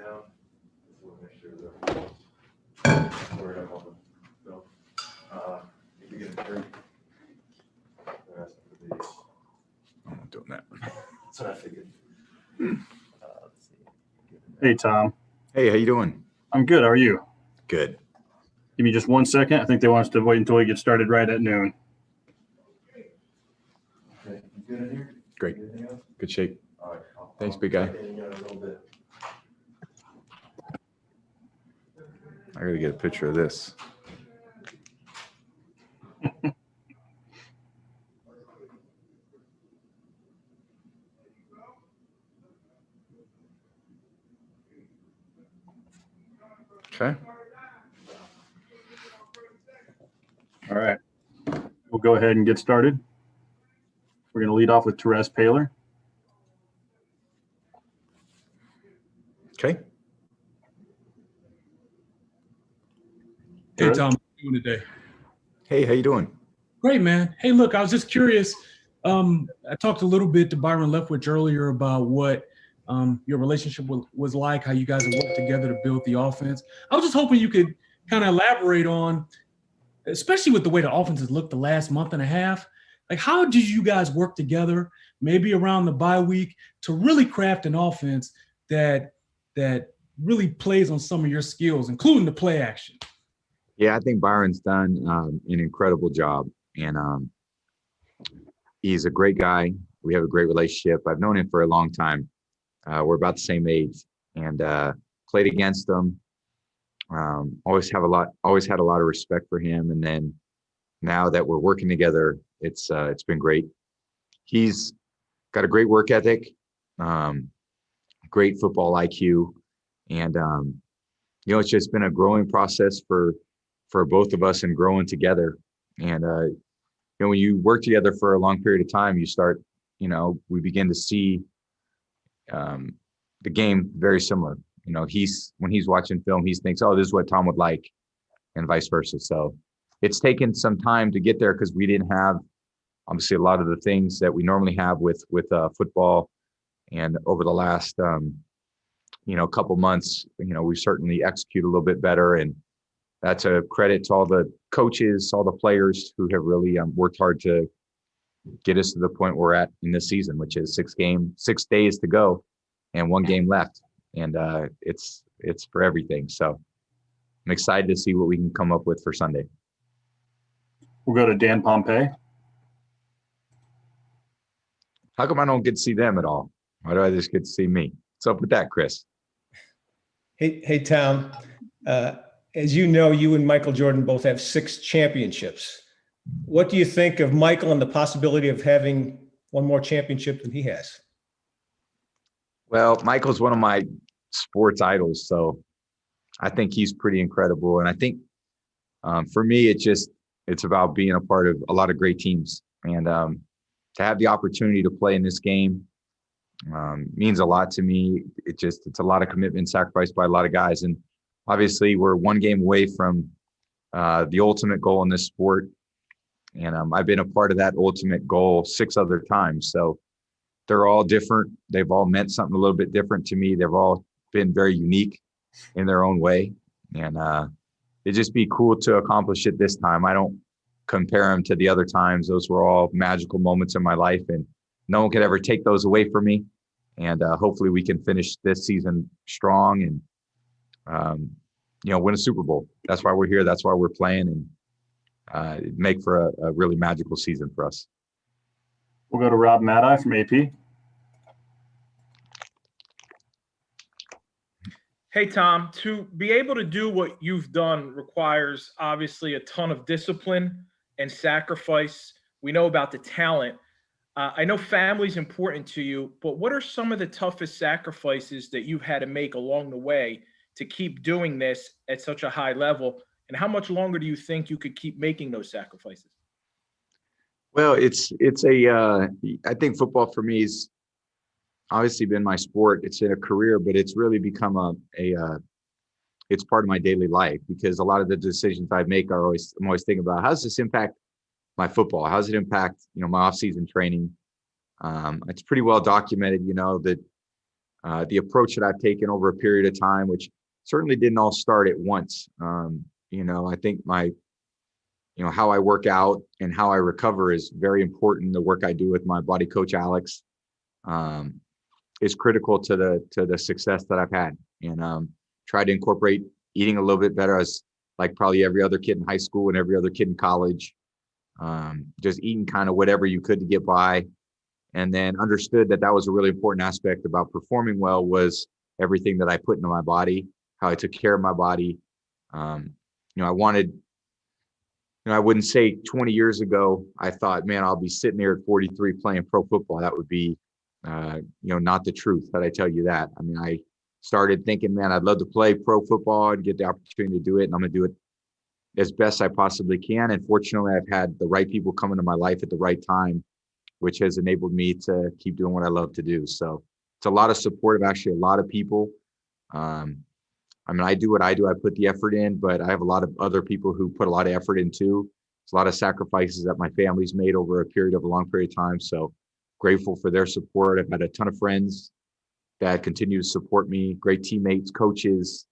down. We'll make sure they're squared up on the film. If you get a drink, they're asking for these. I'm not doing that. That's what I figured. Let's see. Hey, Tom. Hey, how you doing? I'm good. How are you? Good. Give me just 1 second. I think they want us to wait until we get started right at noon. Okay, you good in here? Great. Anything else? Good shape. All right. Thanks, big guy. check in a little bit. I gotta get a picture of this. Okay. All right. We'll go ahead and get started. We're going to lead off with Therese Paler. Okay. Hey, Good. Tom, how you doing today? Hey, how you doing? Great, man. Hey, look, I was just curious. I talked a little bit to Byron Leftwich earlier about what your relationship was like, how you guys have worked together to build the offense. I was just hoping you could kind of elaborate on, especially with the way the offense has looked the last month and a half, like how did you guys work together, maybe around the bye week, to really craft an offense that really plays on some of your skills, including the play action? Yeah, I think Byron's done an incredible job, and he's a great guy. We have a great relationship. I've known him for a long time. We're about the same age, and played against him. Always had a lot of respect for him. And then now that we're working together, it's been great. He's got a great work ethic, great football IQ, and it's just been a growing process for both of us and growing together. And when you work together for a long period of time, you start, we begin to see the game very similar. When he's watching film, he thinks, oh, this is what Tom would like, and vice versa. So it's taken some time to get there because we didn't have, obviously, a lot of the things that we normally have with football. And over the last, couple months, we certainly execute a little bit better. And that's a credit to all the coaches, all the players who have really worked hard to get us to the point we're at in this season, which is 6 days to go and 1 game left. And it's for everything. So I'm excited to see what we can come up with for Sunday. We'll go to Dan Pompey. How come I don't get to see them at all? Why do I just get to see me? What's up with that, Chris? Hey, Tom. As you know, you and Michael Jordan both have 6 championships. What do you think of Michael and the possibility of having 1 more championship than he has? Well, Michael's one of my sports idols, so I think he's pretty incredible. And I think for me, it's about being a part of a lot of great teams. And to have the opportunity to play in this game means a lot to me. It's a lot of commitment sacrificed by a lot of guys. And obviously, we're 1 game away from the ultimate goal in this sport. And I've been a part of that ultimate goal 6 other times. So they're all different. They've all meant something a little bit different to me. They've all been very unique in their own way. And it'd just be cool to accomplish it this time. I don't compare them to the other times. Those were all magical moments in my life, and no one could ever take those away from me. And hopefully we can finish this season strong and, win a Super Bowl. That's why we're here. That's why we're playing, and make for a really magical season for us. We'll go to Rob Maddie from AP. Hey, Tom, to be able to do what you've done requires obviously a ton of discipline and sacrifice. We know about the talent. I know family's important to you, but what are some of the toughest sacrifices that you've had to make along the way to keep doing this at such a high level? And how much longer do you think you could keep making those sacrifices? Well, I think football for me is obviously been my sport. It's in a career, but it's really become it's part of my daily life, because a lot of the decisions I make I'm always thinking about, how does this impact my football? How does it impact, my off-season training? It's pretty well documented, that the approach that I've taken over a period of time, which certainly didn't all start at once. I think how I work out and how I recover is very important. The work I do with my body coach, Alex, is critical to the success that I've had, and try to incorporate eating a little bit better, as like probably every other kid in high school and every other kid in college, just eating kind of whatever you could to get by. And then understood that was a really important aspect about performing well, was everything that I put into my body, how I took care of my body. I wouldn't say 20 years ago, I thought, man, I'll be sitting there at 43 playing pro football. That would be, not the truth, that I tell you that. I mean, I started thinking, man, I'd love to play pro football and get the opportunity to do it. And I'm going to do it as best I possibly can. And fortunately, I've had the right people come into my life at the right time, which has enabled me to keep doing what I love to do. So it's a lot of support of actually a lot of people. I do what I do. I put the effort in, but I have a lot of other people who put a lot of effort in too. It's a lot of sacrifices that my family's made over a long period of time. So grateful for their support. I've had a ton of friends that continue to support me, great teammates, coaches.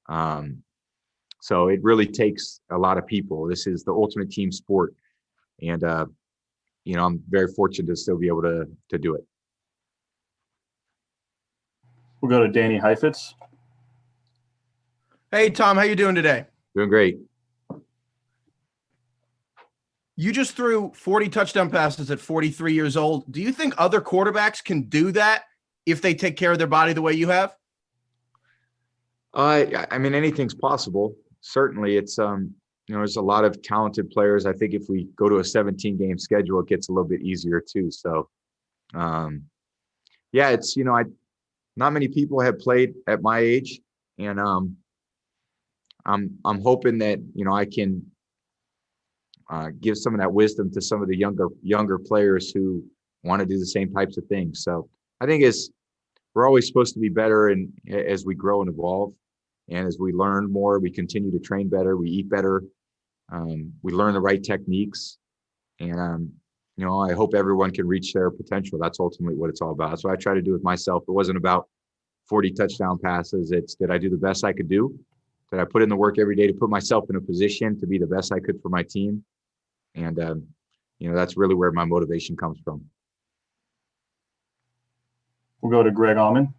So it really takes a lot of people. This is the ultimate team sport. And, I'm very fortunate to still be able to do it. We'll go to Danny Heifetz. Hey, Tom, how you doing today? Doing great. You just threw 40 touchdown passes at 43 years old. Do you think other quarterbacks can do that if they take care of their body the way you have? Anything's possible. Certainly, it's there's a lot of talented players. I think if we go to a 17-game schedule, it gets a little bit easier too. So, it's not many people have played at my age, and I'm hoping that I can give some of that wisdom to some of the younger players who want to do the same types of things. So I think we're always supposed to be better, and as we grow and evolve, and as we learn more, we continue to train better, we eat better, we learn the right techniques, and I hope everyone can reach their potential. That's ultimately what it's all about. That's what I try to do with myself. It wasn't about 40 touchdown passes. It's, did I do the best I could do? Did I put in the work every day to put myself in a position to be the best I could for my team? And, that's really where my motivation comes from. We'll go to Greg Allman.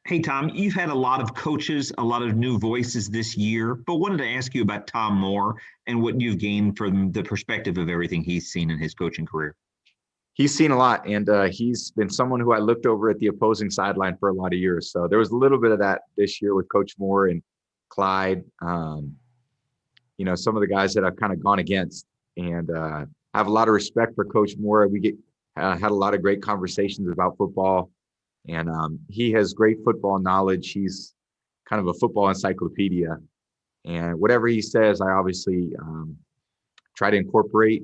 Hey, Tom, you've had a lot of coaches, a lot of new voices this year, but wanted to ask you about Tom Moore and what you've gained from the perspective of everything he's seen in his coaching career. He's seen a lot, and he's been someone who I looked over at the opposing sideline for a lot of years. So there was a little bit of that this year with Coach Moore and Clyde, some of the guys that I've kind of gone against, and I have a lot of respect for Coach Moore. We had a lot of great conversations about football, and he has great football knowledge. He's kind of a football encyclopedia, and whatever he says, I obviously try to incorporate,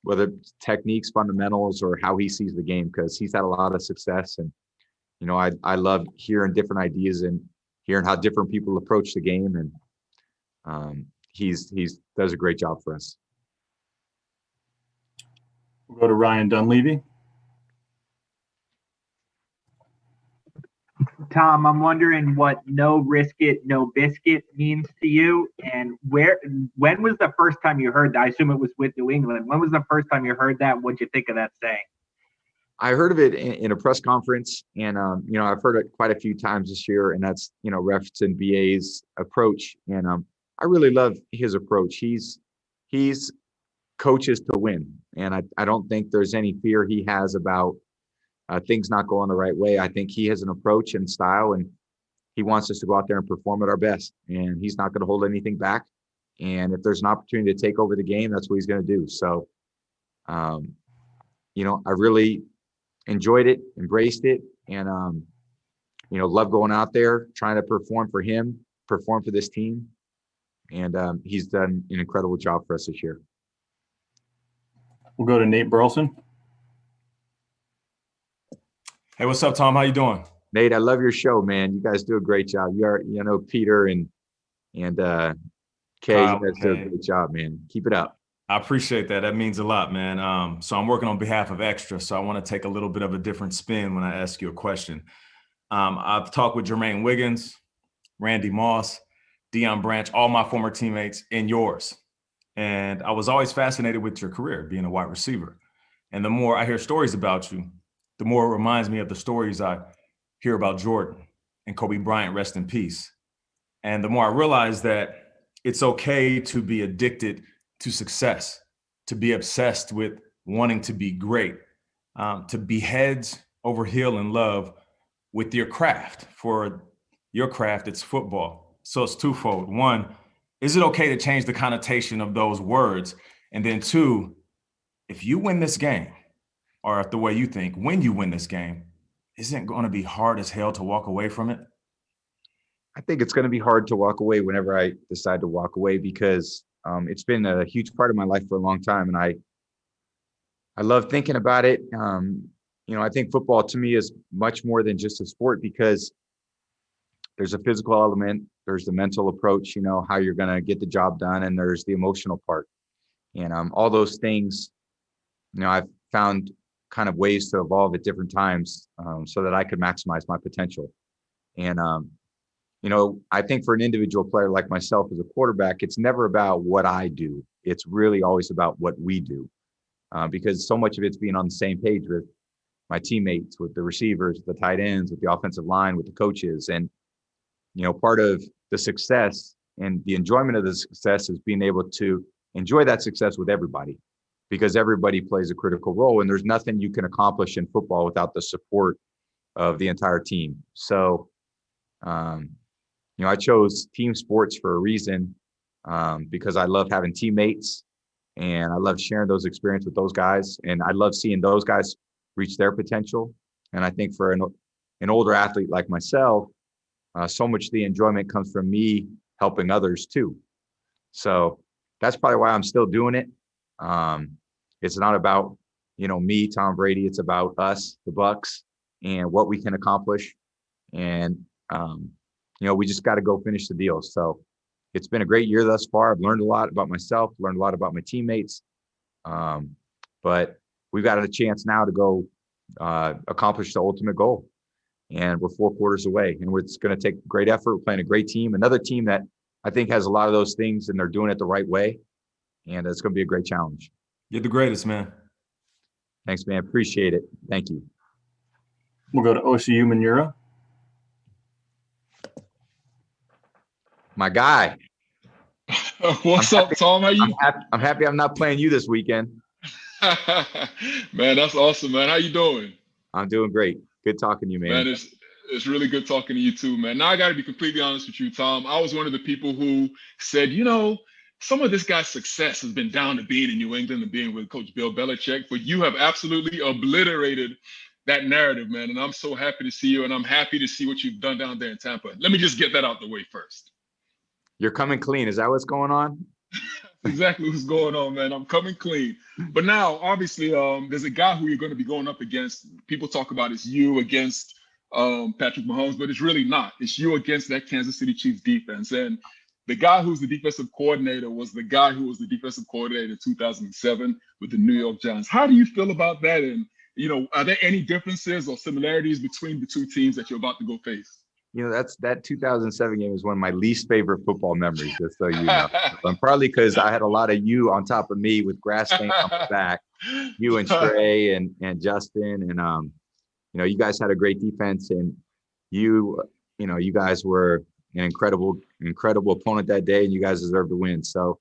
whether it's techniques, fundamentals, or how he sees the game, because he's had a lot of success. And, I love hearing different ideas and hearing how different people approach the game. And he's does a great job for us. We'll go to Ryan Dunleavy. Tom, I'm wondering what no risk it, no biscuit means to you, and when was the first time you heard that? I assume it was with New England. When was the first time you heard that? What'd you think of that saying? I heard of it in a press conference, and I've heard it quite a few times this year, and that's referencing BA's approach, and I really love his approach. He's coaches to win, and I don't think there's any fear he has about things not going the right way. I think he has an approach and style, and he wants us to go out there and perform at our best, and he's not going to hold anything back. And if there's an opportunity to take over the game, that's what he's going to do. So, I really enjoyed it, embraced it, and, love going out there, trying to perform for him, perform for this team. And he's done an incredible job for us this year. We'll go to Nate Burleson. Hey, what's up, Tom? How you doing? Nate, I love your show, man. You guys do a great job. Peter and Kay, you guys do a great job, man. Keep it up. I appreciate that. That means a lot, man. So I'm working on behalf of Extra, so I want to take a little bit of a different spin when I ask you a question. I've talked with Jermaine Wiggins, Randy Moss, Deion Branch, all my former teammates, and yours. And I was always fascinated with your career, being a wide receiver. And the more I hear stories about you, the more it reminds me of the stories I hear about Jordan and Kobe Bryant, rest in peace. And the more I realize that it's okay to be addicted to success, to be obsessed with wanting to be great, to be heads over heel in love with your craft. For your craft, it's football. So it's twofold. One, is it okay to change the connotation of those words? And then two, if you win this game, or the way you think, when you win this game, isn't it going to be hard as hell to walk away from it? I think it's going to be hard to walk away whenever I decide to walk away because it's been a huge part of my life for a long time, and I love thinking about it. I think football to me is much more than just a sport because there's a physical element, there's the mental approach, how you're going to get the job done, and there's the emotional part. And all those things, I've found kind of ways to evolve at different times so that I could maximize my potential. And I think for an individual player like myself as a quarterback, it's never about what I do. It's really always about what we do because so much of it's being on the same page with my teammates, with the receivers, the tight ends, with the offensive line, with the coaches. And, part of the success and the enjoyment of the success is being able to enjoy that success with everybody because everybody plays a critical role. And there's nothing you can accomplish in football without the support of the entire team. So, I chose team sports for a reason because I love having teammates and I love sharing those experiences with those guys. And I love seeing those guys reach their potential. And I think for an older athlete like myself, so much of the enjoyment comes from me helping others too. So that's probably why I'm still doing it. It's not about, me, Tom Brady. It's about us, the Bucks, and what we can accomplish. And, we just got to go finish the deal. So it's been a great year thus far. I've learned a lot about myself, learned a lot about my teammates. But we've got a chance now to go accomplish the ultimate goal. And we're 4 quarters away. And it's going to take great effort. We're playing a great team, another team that I think has a lot of those things and they're doing it the right way. And it's going to be a great challenge. You're the greatest, man. Thanks, man. Appreciate it. Thank you. We'll go to OCU Manura. My guy. What's up, Tom? How you? I'm happy I'm not playing you this weekend. Man, that's awesome, man. How you doing? I'm doing great. Good talking to you, man. Man, it's really good talking to you too, man. Now I got to be completely honest with you, Tom. I was one of the people who said, some of this guy's success has been down to being in New England and being with Coach Bill Belichick, but you have absolutely obliterated that narrative, man. And I'm so happy to see you, and I'm happy to see what you've done down there in Tampa. Let me just get that out the way first. You're coming clean. Is that what's going on? Exactly what's going on, man. I'm coming clean. But now, obviously, there's a guy who you're going to be going up against. People talk about it's you against Patrick Mahomes, but it's really not. It's you against that Kansas City Chiefs defense. And the guy who's the defensive coordinator was the guy who was the defensive coordinator in 2007 with the New York Giants. How do you feel about that? And, are there any differences or similarities between the two teams that you're about to go face? That 2007 game is one of my least favorite football memories, just so you know. And probably because I had a lot of you on top of me with grass stains on my back, you and Trey and Justin. And, you guys had a great defense and you guys were an incredible opponent that day and you guys deserve to win. So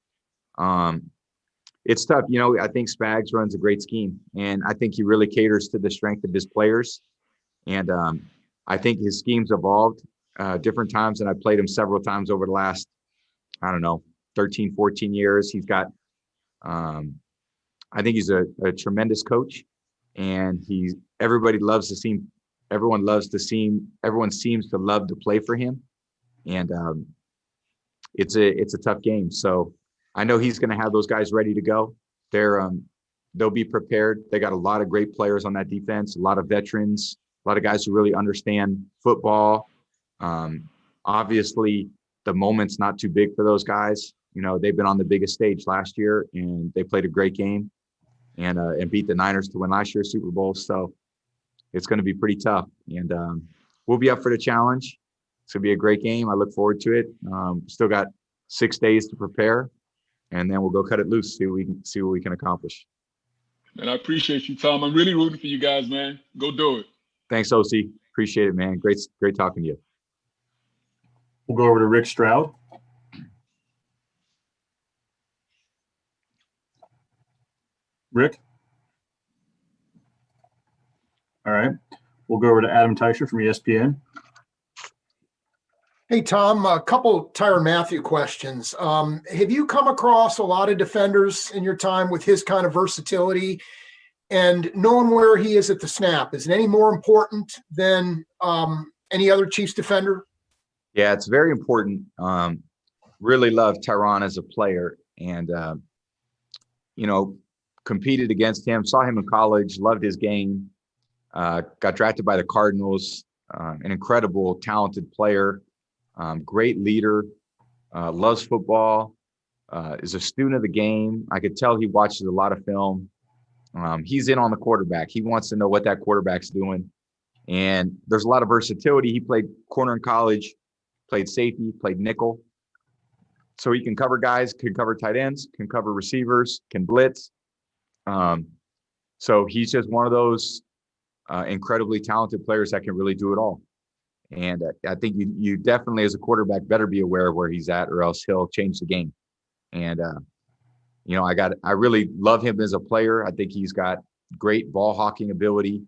it's tough. I think Spags runs a great scheme and I think he really caters to the strength of his players. And, I think his scheme's evolved different times, and I played him several times over the last, 13, 14 years. He's got, I think he's a tremendous coach, and everyone seems to love to play for him, and it's a tough game. So I know he's going to have those guys ready to go. They'll be prepared. They got a lot of great players on that defense, a lot of veterans. A lot of guys who really understand football. Obviously, the moment's not too big for those guys. you know, they've been on the biggest stage last year, and they played a great game and beat the Niners to win last year's Super Bowl. So it's going to be pretty tough, and we'll be up for the challenge. It's going to be a great game. I look forward to it. Still got 6 days to prepare, and then we'll go cut it loose, see what we can accomplish. And I appreciate you, Tom. I'm really rooting for you guys, man. Go do it. Thanks, OC. Appreciate it, man. Great talking to you. We'll go over to Rick Stroud. Rick? All right. We'll go over to Adam Teicher from ESPN. Hey, Tom, a couple Tyrann Mathieu questions. Have you come across a lot of defenders in your time with his kind of versatility and knowing where he is at the snap? Is it any more important than any other Chiefs defender? Yeah, it's very important. Really love Tyrann as a player, and you know, competed against him, saw him in college, loved his game, got drafted by the Cardinals, an incredible, talented player, great leader, loves football, is a student of the game. I could tell he watches a lot of film. He's in on the quarterback. He wants to know what that quarterback's doing. And there's a lot of versatility. He played corner in college, played safety, played nickel. So he can cover guys, can cover tight ends, can cover receivers, can blitz. So he's just one of those incredibly talented players that can really do it all. And I think you definitely, as a quarterback, better be aware of where he's at, or else he'll change the game. And you know, I really love him as a player. I think he's got great ball hawking ability.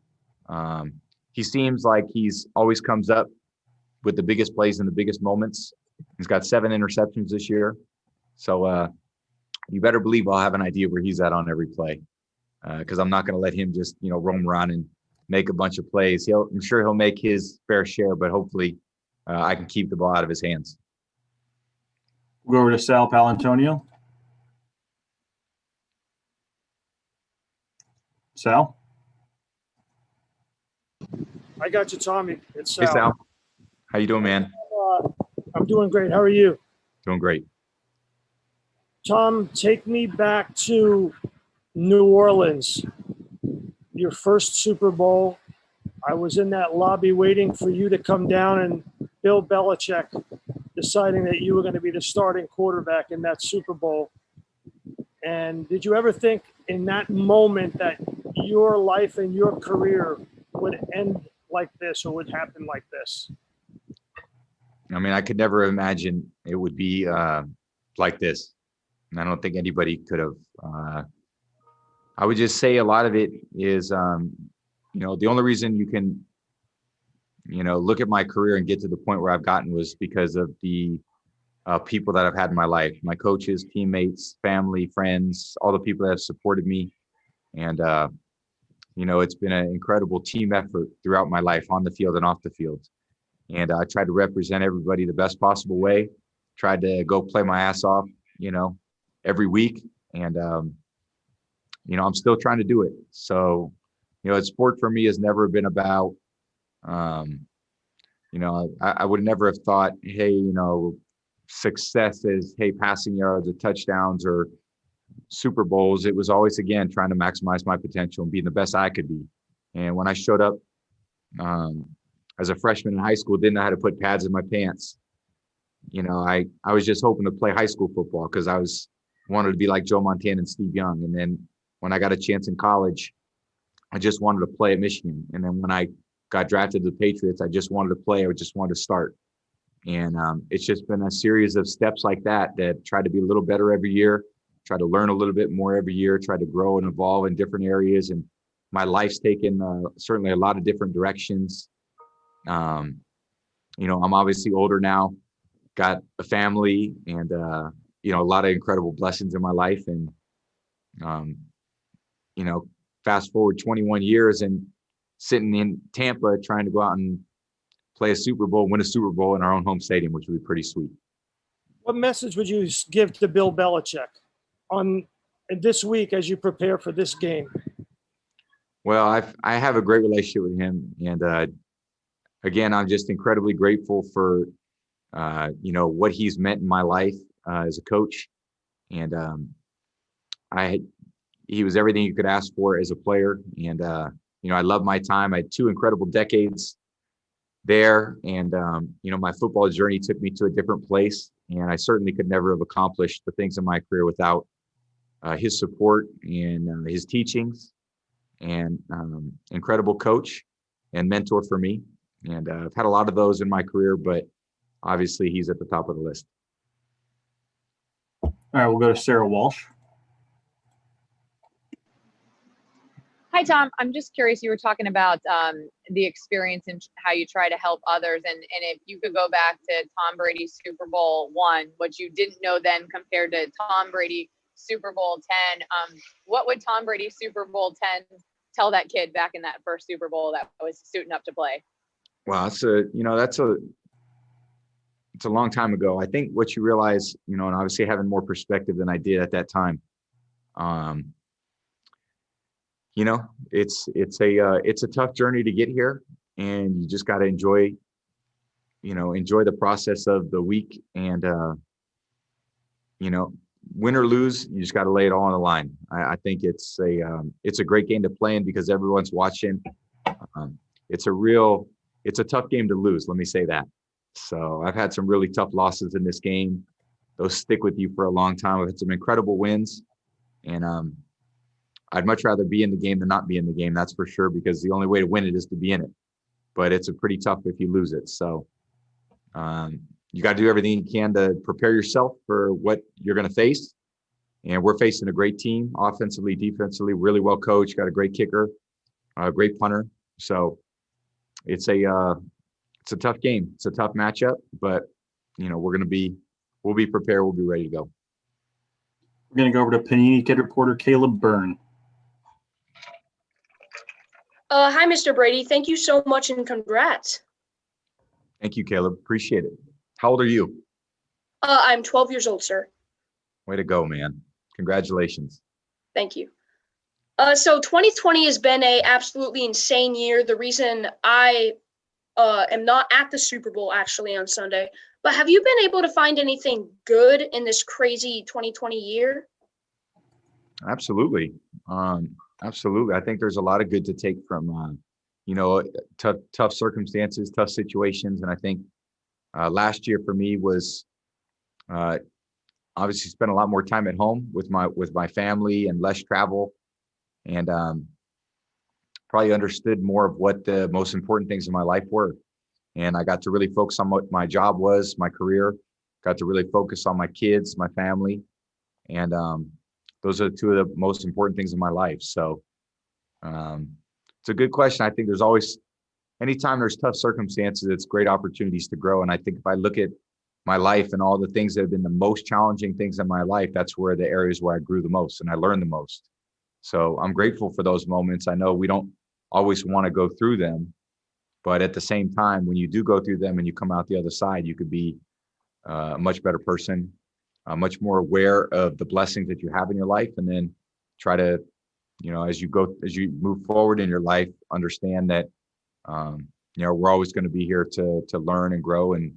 He seems like he's always comes up with the biggest plays in the biggest moments. He's got 7 interceptions this year. So you better believe I'll have an idea where he's at on every play, because I'm not going to let him just, you know, roam around and make a bunch of plays. I'm sure he'll make his fair share, but hopefully I can keep the ball out of his hands. We'll go over to Sal Palantonio. Sal? I got you, Tommy. It's Sal. Hey, Sal. How you doing, man? I'm doing great. How are you? Doing great. Tom, take me back to New Orleans, your first Super Bowl. I was in that lobby waiting for you to come down, and Bill Belichick deciding that you were going to be the starting quarterback in that Super Bowl. And did you ever think in that moment that your life and your career would end like this, or would happen like this? I mean, I could never imagine it would be like this. And I don't think anybody could have. I would just say a lot of it is, you know, the only reason you can, you know, look at my career and get to the point where I've gotten was because of the people that I've had in my life, my coaches, teammates, family, friends, all the people that have supported me. And, you know, it's been an incredible team effort throughout my life, on the field and off the field. And I tried to represent everybody the best possible way, tried to go play my ass off, you know, every week. And, you know, I'm still trying to do it. So, you know, sport for me has never been about, you know, I would never have thought, hey, you know, success is, hey, passing yards or touchdowns or Super Bowls. It was always, again, trying to maximize my potential and being the best I could be. And when I showed up as a freshman in high school, didn't know how to put pads in my pants. You know, I was just hoping to play high school football because I wanted to be like Joe Montana and Steve Young. And then when I got a chance in college, I just wanted to play at Michigan. And then when I got drafted to the Patriots, I just wanted to play. I just wanted to start. And it's just been a series of steps like that try to be a little better every year, try to learn a little bit more every year, try to grow and evolve in different areas. And my life's taken certainly a lot of different directions. You know, I'm obviously older now, got a family, and, you know, a lot of incredible blessings in my life. And, you know, fast forward 21 years and sitting in Tampa trying to go out and play a Super Bowl, win a Super Bowl in our own home stadium, which would be pretty sweet. What message would you give to Bill Belichick on this week as you prepare for this game? Well, I have a great relationship with him. And again, I'm just incredibly grateful for, you know, what he's meant in my life as a coach. And he was everything you could ask for as a player. And, I love my time. I had 2 incredible decades there. And, my football journey took me to a different place. And I certainly could never have accomplished the things in my career without his support and his teachings, and incredible coach and mentor for me. And I've had a lot of those in my career, but obviously he's at the top of the list. All right, we'll go to Sarah Walsh. Hi, Tom. I'm just curious, you were talking about the experience and how you try to help others. And if you could go back to Tom Brady's Super Bowl I, what you didn't know then compared to Tom Brady Super Bowl X, what would Tom Brady Super Bowl X tell that kid back in that first Super Bowl that was suiting up to play? Well, it's a long time ago. I think what you realize, and obviously having more perspective than I did at that time, it's a tough journey to get here, and you just got to enjoy the process of the week. And, win or lose, you just got to lay it all on the line. I think it's a great game to play in because everyone's watching. It's a tough game to lose. Let me say that. So I've had some really tough losses in this game. Those stick with you for a long time. I've had some incredible wins, and I'd much rather be in the game than not be in the game. That's for sure, because the only way to win it is to be in it. But it's a pretty tough if you lose it. So you got to do everything you can to prepare yourself for what you're going to face. And we're facing a great team, offensively, defensively, really well coached, got a great kicker, a great punter. So it's a tough game. It's a tough matchup, but we'll be prepared. We'll be ready to go. We're going to go over to Panini Kid reporter Caleb Byrne. Hi, Mr. Brady. Thank you so much and congrats. Thank you, Caleb. Appreciate it. How old are you? I'm 12 years old, sir. Way to go, man. Congratulations. Thank you. So 2020 has been a absolutely insane year. The reason I am not at the Super Bowl actually on Sunday, but have you been able to find anything good in this crazy 2020 year? Absolutely. Absolutely. I think there's a lot of good to take from, tough circumstances, tough situations. And I think last year for me was obviously spent a lot more time at home with my family and less travel, and probably understood more of what the most important things in my life were. And I got to really focus on what my job was, my career, got to really focus on my kids, my family. And those are 2 of the most important things in my life. So it's a good question. I think there's always, anytime there's tough circumstances, it's great opportunities to grow. And I think if I look at my life and all the things that have been the most challenging things in my life, that's where the areas where I grew the most and I learned the most. So I'm grateful for those moments. I know we don't always want to go through them, but at the same time, when you do go through them and you come out the other side, you could be a much better person, much more aware of the blessings that you have in your life, and then try to, as you move forward in your life, understand that, we're always going to be here to learn and grow and,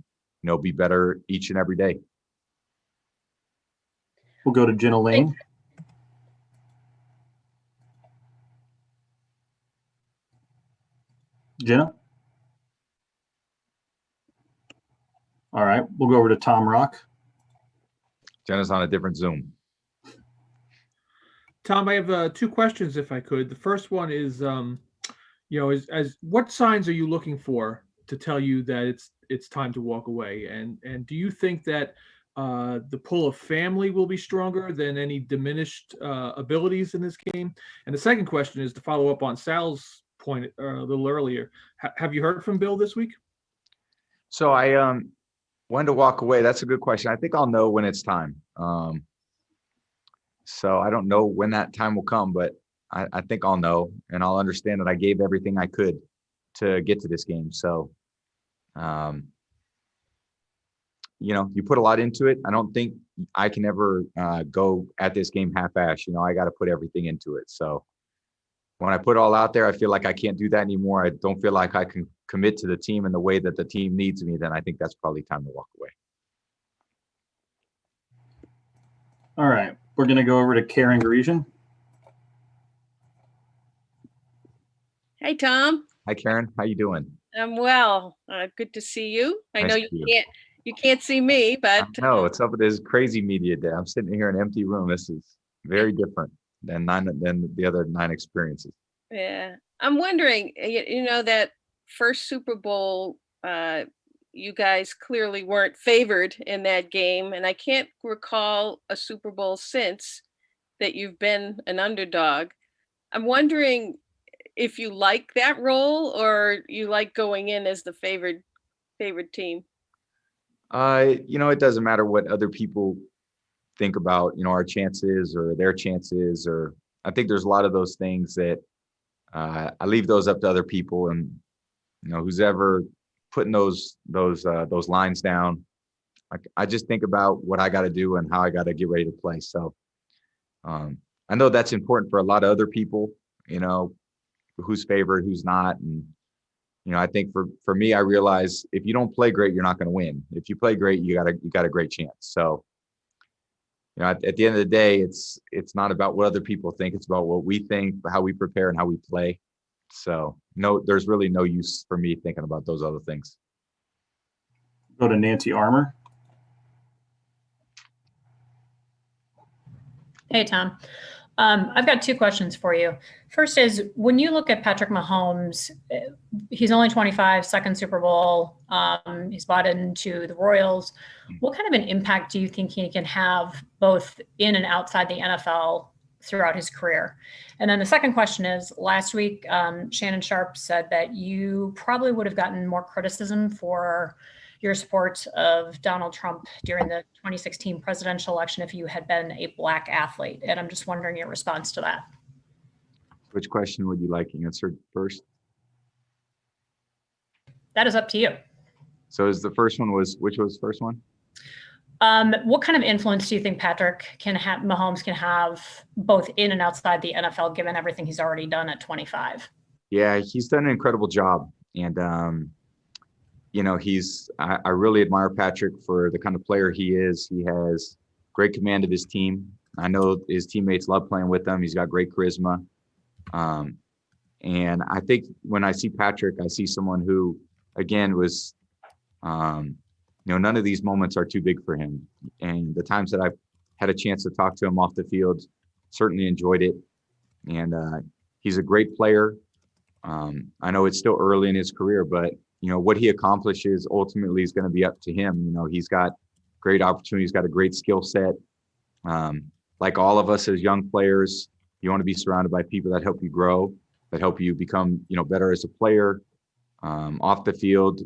be better each and every day. We'll go to Jenna Lane. Jenna? All right, we'll go over to Tom Rock. Jenna's on a different Zoom. Tom, I have 2 questions, if I could. The first one is, as what signs are you looking for to tell you that it's time to walk away? And do you think that the pull of family will be stronger than any diminished abilities in this game? And the second question is to follow up on Sal's point a little earlier. Have you heard from Bill this week? So I when to walk away, that's a good question. I think I'll know when it's time. So I don't know when that time will come, but I think I'll know, and I'll understand that I gave everything I could to get to this game. So, you put a lot into it. I don't think I can ever go at this game half-ass. I got to put everything into it. So when I put all out there, I feel like I can't do that anymore. I don't feel like I can commit to the team in the way that the team needs me. Then I think that's probably time to walk away. All right, we're going to go over to Karen Garesian. Hey, Tom. Hi, Karen. How you doing? I'm well. Good to see you. I Nice know to you see you. can't see me, but No, it's up with this crazy media day. I'm sitting here in an empty room. This is very different than the other 9 experiences. yeah. I'm wondering, you know, that first Super Bowl, you guys clearly weren't favored in that game, and I can't recall a Super Bowl since that you've been an underdog. I'm wondering if you like that role or you like going in as the favored team. It doesn't matter what other people think about, our chances or their chances, or I think there's a lot of those things that I leave those up to other people, and who's ever putting those lines down. I just think about what I got to do and how I got to get ready to play. So I know that's important for a lot of other people, who's favored, who's not. And, I think for me, I realize if you don't play great, you're not going to win. If you play great, you got a great chance. So, at the end of the day, it's not about what other people think. It's about what we think, how we prepare, and how we play. So no, there's really no use for me thinking about those other things. Go to Nancy Armour. Hey, Tom. I've got 2 questions for you. First is, when you look at Patrick Mahomes, he's only 25, second Super Bowl. He's bought into the Royals. What kind of an impact do you think he can have both in and outside the NFL throughout his career? And then the second question is, last week, Shannon Sharpe said that you probably would have gotten more criticism for your support of Donald Trump during the 2016 presidential election if you had been a Black athlete. And I'm just wondering your response to that. Which question would you like answered first? That is up to you. So is the first one which was the first one? What kind of influence do you think Mahomes can have both in and outside the NFL, given everything he's already done at 25? Yeah, he's done an incredible job. And, I really admire Patrick for the kind of player he is. He has great command of his team. I know his teammates love playing with him. He's got great charisma. And I think when I see Patrick, I see someone who, again, was, none of these moments are too big for him. And the times that I've had a chance to talk to him off the field, certainly enjoyed it. And he's a great player. I know it's still early in his career, but what he accomplishes ultimately is going to be up to him. He's got great opportunities, got a great skill set. Like all of us as young players, you want to be surrounded by people that help you grow, that help you become, better as a player. Off the field,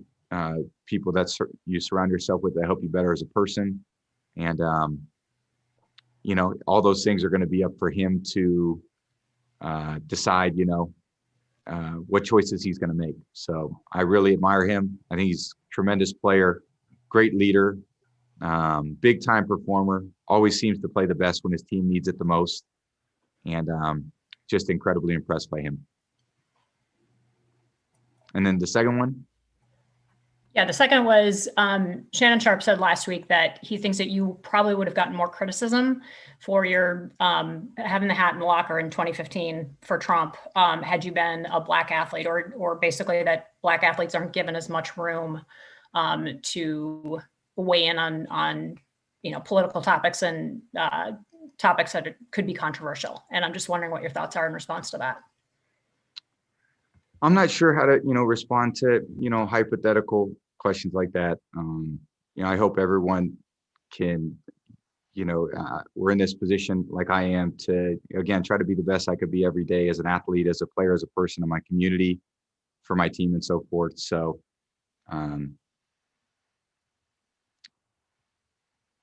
people that you surround yourself with that help you better as a person. And, all those things are going to be up for him to decide, what choices he's going to make. So I really admire him. I think he's a tremendous player, great leader, big time performer, always seems to play the best when his team needs it the most. And just incredibly impressed by him. And then the second one? Yeah, the second was Shannon Sharpe said last week that he thinks that you probably would have gotten more criticism for your having the hat in the locker in 2015 for Trump had you been a Black athlete, or basically that Black athletes aren't given as much room to weigh in on political topics and topics that could be controversial. And I'm just wondering what your thoughts are in response to that. I'm not sure how to, respond to, hypothetical questions like that. I hope everyone can, we're in this position like I am to, again, try to be the best I could be every day as an athlete, as a player, as a person in my community, for my team and so forth. So,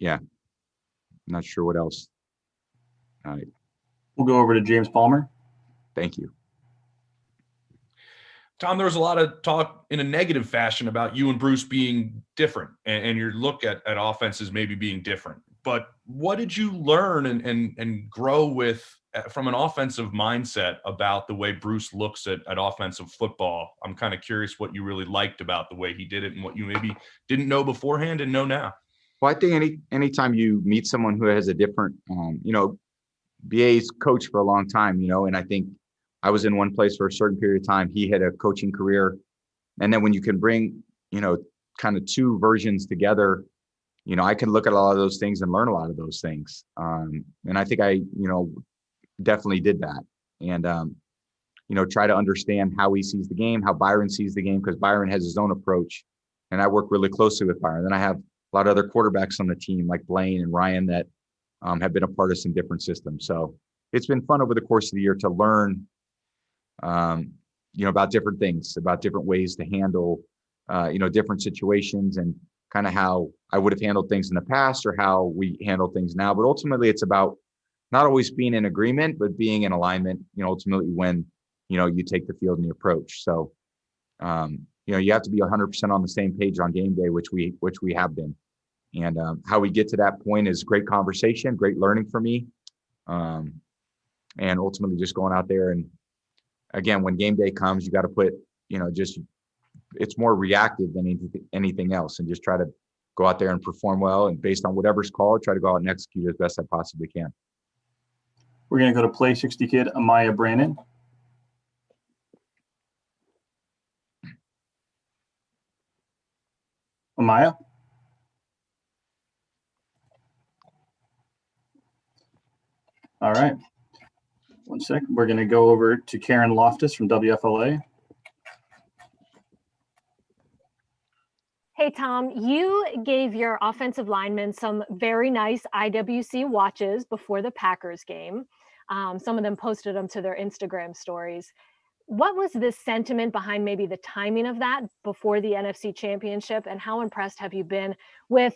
yeah, I'm not sure what else. All right. We'll go over to James Palmer. Thank you. Tom, there was a lot of talk in a negative fashion about you and Bruce being different and your look at offenses maybe being different. But what did you learn and grow with from an offensive mindset about the way Bruce looks at offensive football? I'm kind of curious what you really liked about the way he did it and what you maybe didn't know beforehand and know now. Well, I think anytime you meet someone who has a different, BA's coached for a long time, and I think I was in one place for a certain period of time. He had a coaching career. And then when you can bring, kind of two versions together, I can look at a lot of those things and learn a lot of those things. And I think I, definitely did that. And, try to understand how he sees the game, how Byron sees the game, because Byron has his own approach. And I work really closely with Byron. Then I have a lot of other quarterbacks on the team like Blaine and Ryan that have been a part of some different systems. So it's been fun over the course of the year to learn, about different things, about different ways to handle, different situations and kind of how I would have handled things in the past or how we handle things now. But ultimately, it's about not always being in agreement, but being in alignment, ultimately when, you take the field and the approach. So, you have to be 100% on the same page on game day, which we have been. And how we get to that point is great conversation, great learning for me. And ultimately just going out there and, again, when game day comes, you got to put, it's more reactive than anything else, and just try to go out there and perform well. And based on whatever's called, try to go out and execute as best I possibly can. We're going to go to Play 60 Kid, Amaya Brandon. Amaya? All right. One sec. We're going to go over to Karen Loftus from WFLA. Hey, Tom, you gave your offensive linemen some very nice IWC watches before the Packers game. Some of them posted them to their Instagram stories. What was the sentiment behind maybe the timing of that before the NFC Championship, and how impressed have you been with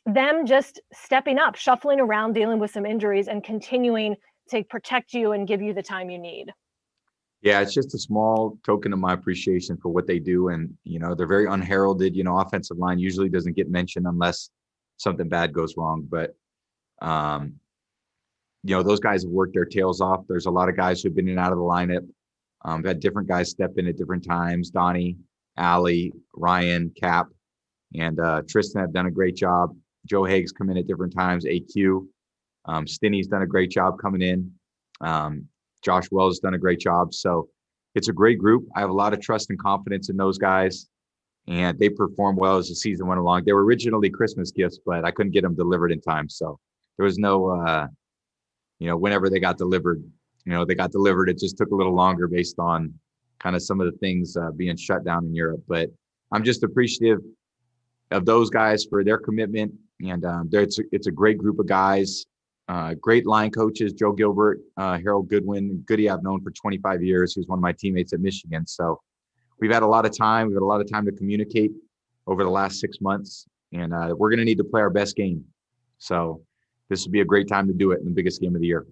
them just stepping up, shuffling around, dealing with some injuries, and continuing to protect you and give you the time you need? Yeah, it's just a small token of my appreciation for what they do. And, they're very unheralded. Offensive line usually doesn't get mentioned unless something bad goes wrong. But, those guys have worked their tails off. There's a lot of guys who've been in and out of the lineup. Had different guys step in at different times. Donnie, Allie, Ryan, Cap, and Tristan have done a great job. Joe Haig's come in at different times. AQ. Stinney's done a great job coming in. Josh Wells has done a great job. So it's a great group. I have a lot of trust and confidence in those guys, and they performed well as the season went along. They were originally Christmas gifts, but I couldn't get them delivered in time. So there was no, whenever they got delivered, they got delivered. It just took a little longer based on kind of some of the things being shut down in Europe. But I'm just appreciative of those guys for their commitment. And it's a great group of guys. Great line coaches, Joe Gilbert, Harold Goodwin. Goody I've known for 25 years. He was one of my teammates at Michigan. So we've had a lot of time. We've had a lot of time to communicate over the last 6 months. And we're going to need to play our best game. So this would be a great time to do it in the biggest game of the year.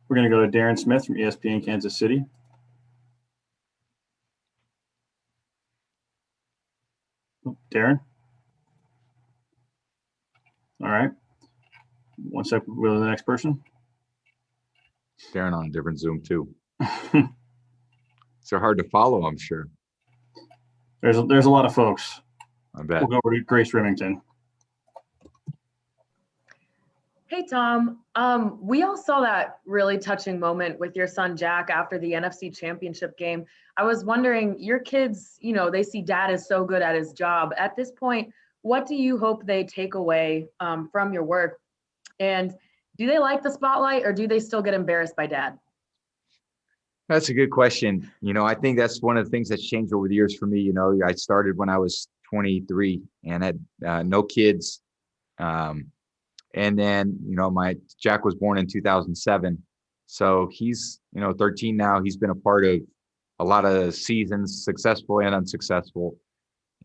We're going to go to Darren Smith from ESPN Kansas City. Darren? All right. One sec, we'll go to the next person. Darren on a different Zoom too. So hard to follow, I'm sure. There's a lot of folks. I bet. We'll go over to Grace Remington. Hey, Tom. We all saw that really touching moment with your son, Jack, after the NFC Championship game. I was wondering, your kids, they see dad is so good at his job. At this point, what do you hope they take away from your work? And do they like the spotlight, or do they still get embarrassed by dad? That's a good question. I think that's one of the things that's changed over the years for me. I started when I was 23 and had no kids. And then, my Jack was born in 2007. So he's, 13 now. He's been a part of a lot of seasons, successful and unsuccessful.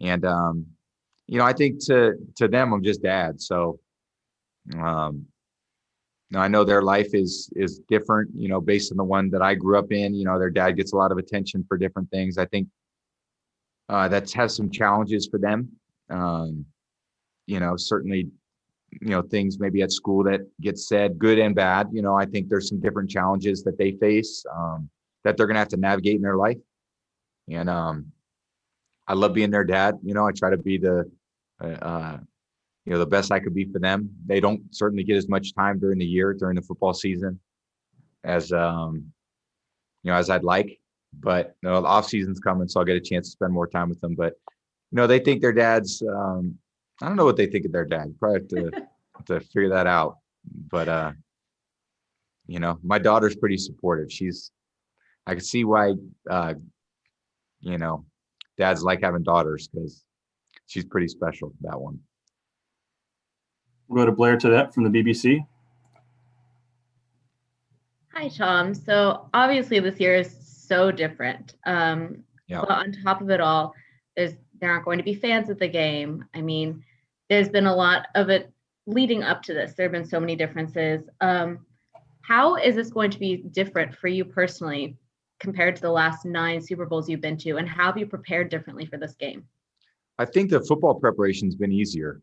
And, I think to them, I'm just dad. So, I know their life is different, based on the one that I grew up in. Their dad gets a lot of attention for different things. I think that has some challenges for them. Certainly, things maybe at school that get said, good and bad. I think there's some different challenges that they face that they're going to have to navigate in their life. And I love being their dad. I try to be the best I could be for them. They don't certainly get as much time during the year, during the football season as, as I'd like, but the off season's coming, so I'll get a chance to spend more time with them. But, they think their dad's, I don't know what they think of their dad. Probably have to figure that out. But, my daughter's pretty supportive. I can see why, dads like having daughters, because she's pretty special, that one. We'll go to Blair Todet from the BBC. Hi, Tom. So obviously this year is so different. But on top of it all, there aren't going to be fans at the game. I mean, there's been a lot of it leading up to this. There have been so many differences. How is this going to be different for you personally compared to the last 9 Super Bowls you've been to? And how have you prepared differently for this game? I think the football preparation's been easier.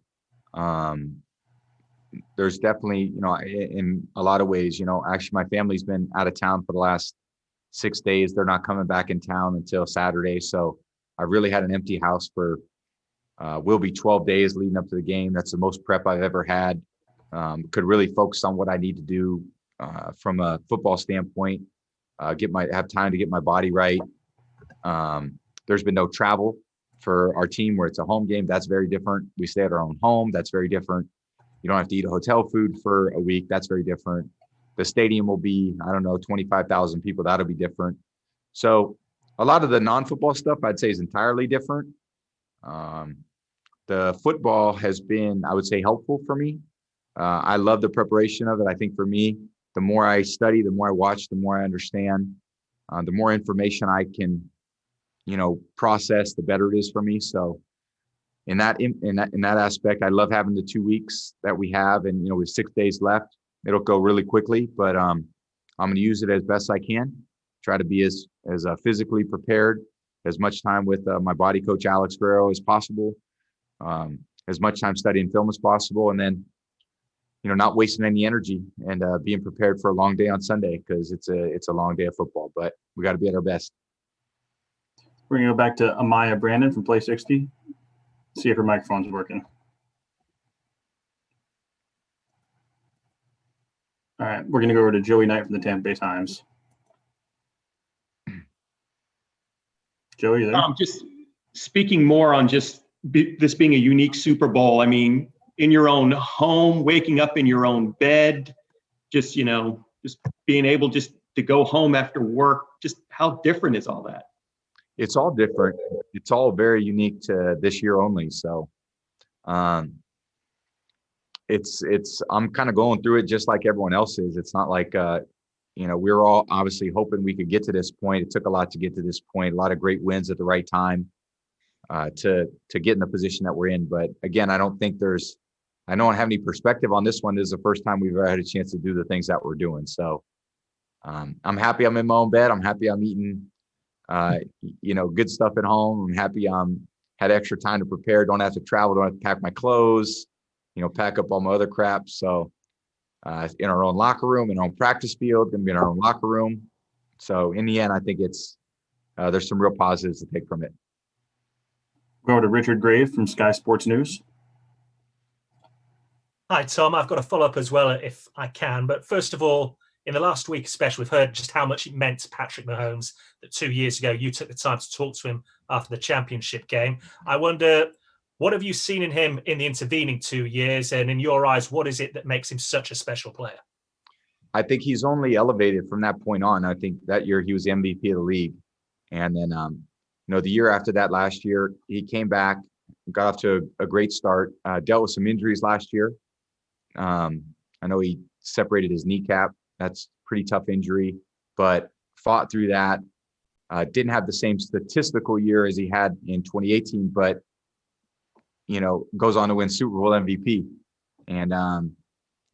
There's definitely, in a lot of ways, actually my family's been out of town for the last 6 days. They're not coming back in town until Saturday. So I really had an empty house for, will be 12 days leading up to the game. That's the most prep I've ever had. Could really focus on what I need to do from a football standpoint, have time to get my body right. There's been no travel for our team where it's a home game. That's very different. We stay at our own home. That's very different. You don't have to eat a hotel food for a week. That's very different. The stadium will be, 25,000 people. That'll be different. So a lot of the non-football stuff I'd say is entirely different. The football has been, I would say, helpful for me. I love the preparation of it. I think for me, the more I study, the more I watch, the more I understand, the more information I can, process, the better it is for me. So in that aspect, I love having the 2 weeks that we have, and with 6 days left, it'll go really quickly. But I'm going to use it as best I can. Try to be as physically prepared, as much time with my body coach Alex Guerrero as possible, as much time studying film as possible, and then not wasting any energy and being prepared for a long day on Sunday, because it's a long day of football. But we got to be at our best. We're going to go back to Amaya Brandon from Play 60. See if her microphone's working. All right, we're going to go over to Joey Knight from the Tampa Bay Times. Joey, you there? Just speaking more on just this being a unique Super Bowl. I mean, in your own home, waking up in your own bed, just being able just to go home after work. Just how different is all that? It's all different. It's all very unique to this year only. So, I'm kind of going through it just like everyone else is. It's not like, we were all obviously hoping we could get to this point. It took a lot to get to this point, a lot of great wins at the right time, to get in the position that we're in. But again, I don't have any perspective on this one. This is the first time we've ever had a chance to do the things that we're doing. So, I'm happy I'm in my own bed. I'm happy I'm eating, good stuff at home. I'm happy had extra time to prepare. Don't have to travel. Don't have to pack my clothes, pack up all my other crap. So in our own locker room, in our own practice field, going to be in our own locker room. So in the end, I think there's some real positives to take from it. Go to Richard Grave from Sky Sports News. Hi, Tom. I've got a follow-up as well, if I can. But first of all, in the last week especially, we've heard just how much it meant to Patrick Mahomes that 2 years ago you took the time to talk to him after the championship game. I wonder, what have you seen in him in the intervening 2 years? And in your eyes, what is it that makes him such a special player? I think he's only elevated from that point on. I think that year he was the MVP of the league. And then, the year after that, last year, he came back, got off to a great start, dealt with some injuries last year. I know he separated his kneecap. That's a pretty tough injury, but fought through that. Didn't have the same statistical year as he had in 2018, but, goes on to win Super Bowl MVP. And,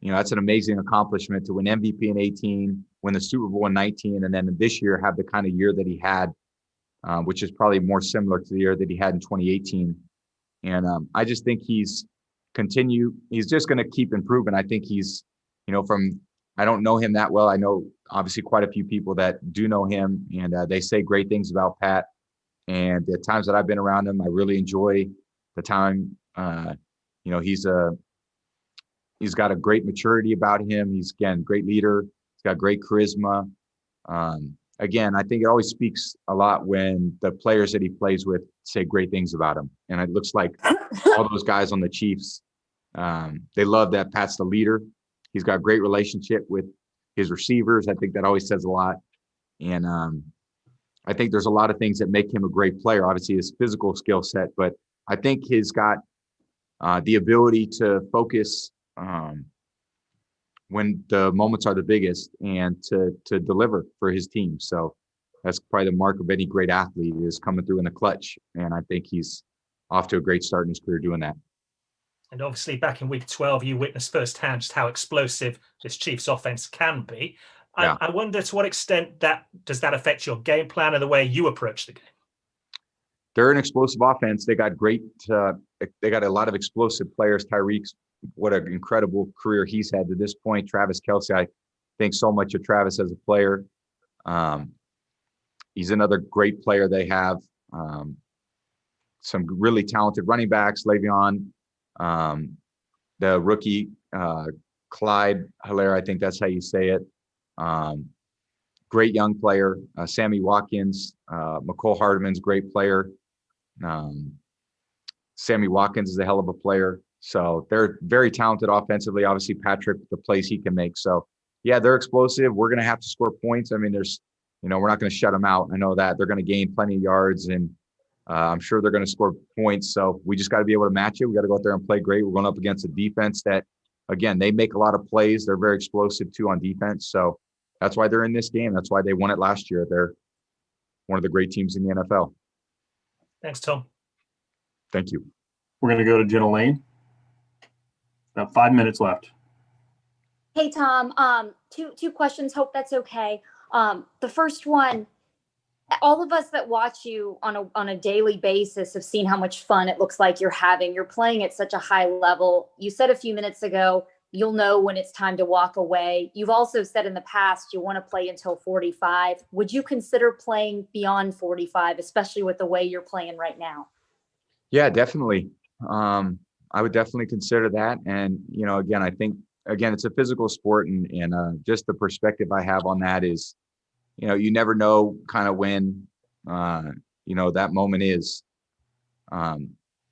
that's an amazing accomplishment to win MVP in 18, win the Super Bowl in 19, and then this year have the kind of year that he had, which is probably more similar to the year that he had in 2018. And I just think he's just going to keep improving. I think he's, I don't know him that well. I know obviously quite a few people that do know him, and they say great things about Pat. And the times that I've been around him, I really enjoy the time, he's got a great maturity about him. He's, again, great leader. He's got great charisma. Again, I think it always speaks a lot when the players that he plays with say great things about him. And it looks like all those guys on the Chiefs, they love that Pat's the leader. He's got a great relationship with his receivers. I think that always says a lot. And I think there's a lot of things that make him a great player. Obviously, his physical skill set, but I think he's got the ability to focus when the moments are the biggest and to deliver for his team. So that's probably the mark of any great athlete, is coming through in the clutch. And I think he's off to a great start in his career doing that. And obviously, back in week 12, you witnessed firsthand just how explosive this Chiefs offense can be. Yeah. I wonder, to what extent does that affect your game plan and the way you approach the game? They're an explosive offense. They got they got a lot of explosive players. Tyreek's, what an incredible career he's had to this point. Travis Kelce, I think so much of Travis as a player. He's another great player they have. Some really talented running backs, Le'Veon, the rookie, Clyde Hilaire, I think that's how you say it. Great young player. Sammy Watkins, McCole Hardman's great player. Sammy Watkins is a hell of a player. So they're very talented offensively. Obviously, Patrick, the plays he can make. So, yeah, they're explosive. We're going to have to score points. I mean, we're not going to shut them out. I know that. They're going to gain plenty of yards, and I'm sure they're going to score points. So we just got to be able to match it. We got to go out there and play great. We're going up against a defense that, again, they make a lot of plays. They're very explosive, too, on defense. So that's why they're in this game. That's why they won it last year. They're one of the great teams in the NFL. Thanks, Tom. Thank you. We're going to go to Jenna Lane. About 5 minutes left. Hey, Tom. Two questions. Hope that's okay. The first one, all of us that watch you on a daily basis have seen how much fun it looks like you're having. You're playing at such a high level. You said a few minutes ago, you'll know when it's time to walk away. You've also said in the past you want to play until 45. Would you consider playing beyond 45, especially with the way you're playing right now? Yeah, definitely. I would definitely consider that. And, again, I think, it's a physical sport, and just the perspective I have on that is, you never know kind of when, that moment is,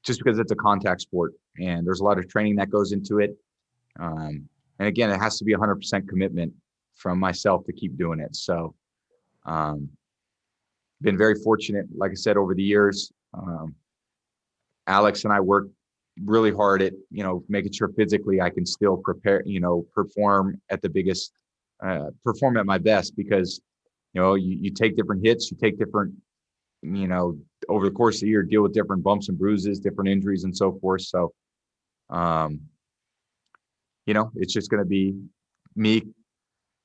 just because it's a contact sport and there's a lot of training that goes into it. And again, it has to be 100% commitment from myself to keep doing it. So, been very fortunate, like I said, over the years. Alex and I work really hard at, making sure physically I can still prepare, perform at the biggest, perform at my best, because, you take different hits, you take different, over the course of the year, deal with different bumps and bruises, different injuries and so forth. So, it's just going to be me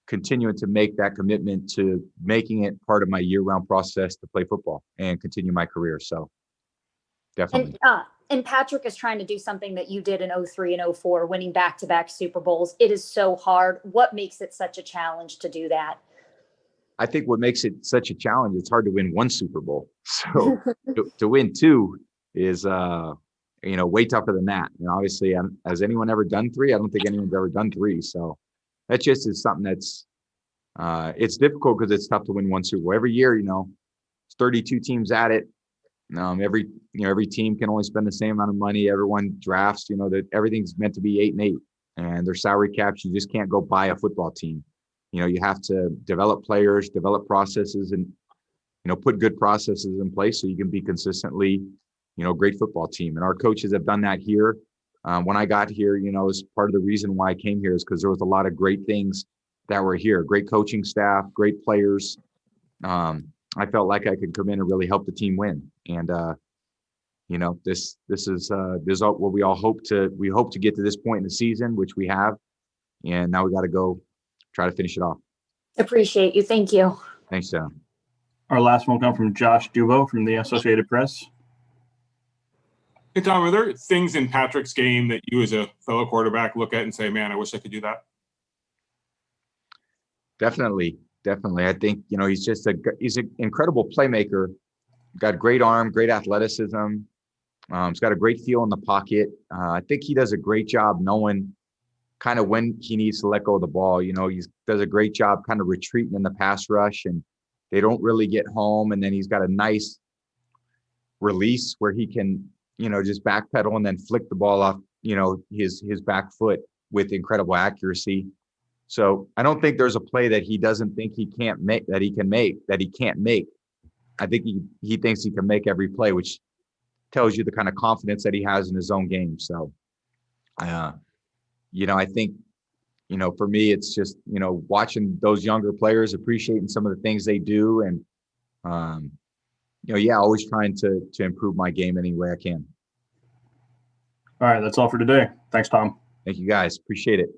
continuing to make that commitment to making it part of my year-round process to play football and continue my career. So definitely. And Patrick is trying to do something that you did in 03 and 04, winning back-to-back Super Bowls. It is so hard. What makes it such a challenge to do that? I think what makes it such a challenge, it's hard to win one Super Bowl. So to win two is, way tougher than that. And obviously, has anyone ever done three? I don't think anyone's ever done three. So that just is something that's, it's difficult because it's tough to win one Super Bowl. Every year, it's 32 teams at it. Every team can only spend the same amount of money. Everyone drafts, that everything's meant to be 8-8, and their salary caps. You just can't go buy a football team. You have to develop players, develop processes, and, put good processes in place so you can be consistently, a great football team. And our coaches have done that here. When I got here, is part of the reason why I came here is because there was a lot of great things that were here. Great coaching staff, great players. I felt like I could come in and really help the team win. And, this is what we all hope to get to this point in the season, which we have. And now we got to go try to finish it off. Appreciate you. Thank you. Thanks, John. Our last one will come from Josh Dubo from the Associated Press. Hey, Tom, are there things in Patrick's game that you as a fellow quarterback look at and say, man, I wish I could do that? Definitely. I think, he's an incredible playmaker, got great arm, great athleticism, He's got a great feel in the pocket. I think he does a great job knowing kind of when he needs to let go of the ball. You know, he does a great job kind of retreating in the pass rush, and they don't really get home. And then he's got a nice release where he can, you know, just backpedal and then flick the ball off, you know, his back foot with incredible accuracy. So I don't think there's a play that he doesn't think he can't make, that he can't make. I think he thinks he can make every play, which tells you the kind of confidence that he has in his own game. So, you know, I think, you know, for me, it's just, you know, watching those younger players, appreciating some of the things they do. And, you know, yeah, always trying to improve my game any way I can. All right. That's all for today. Thanks, Tom. Thank you guys. Appreciate it.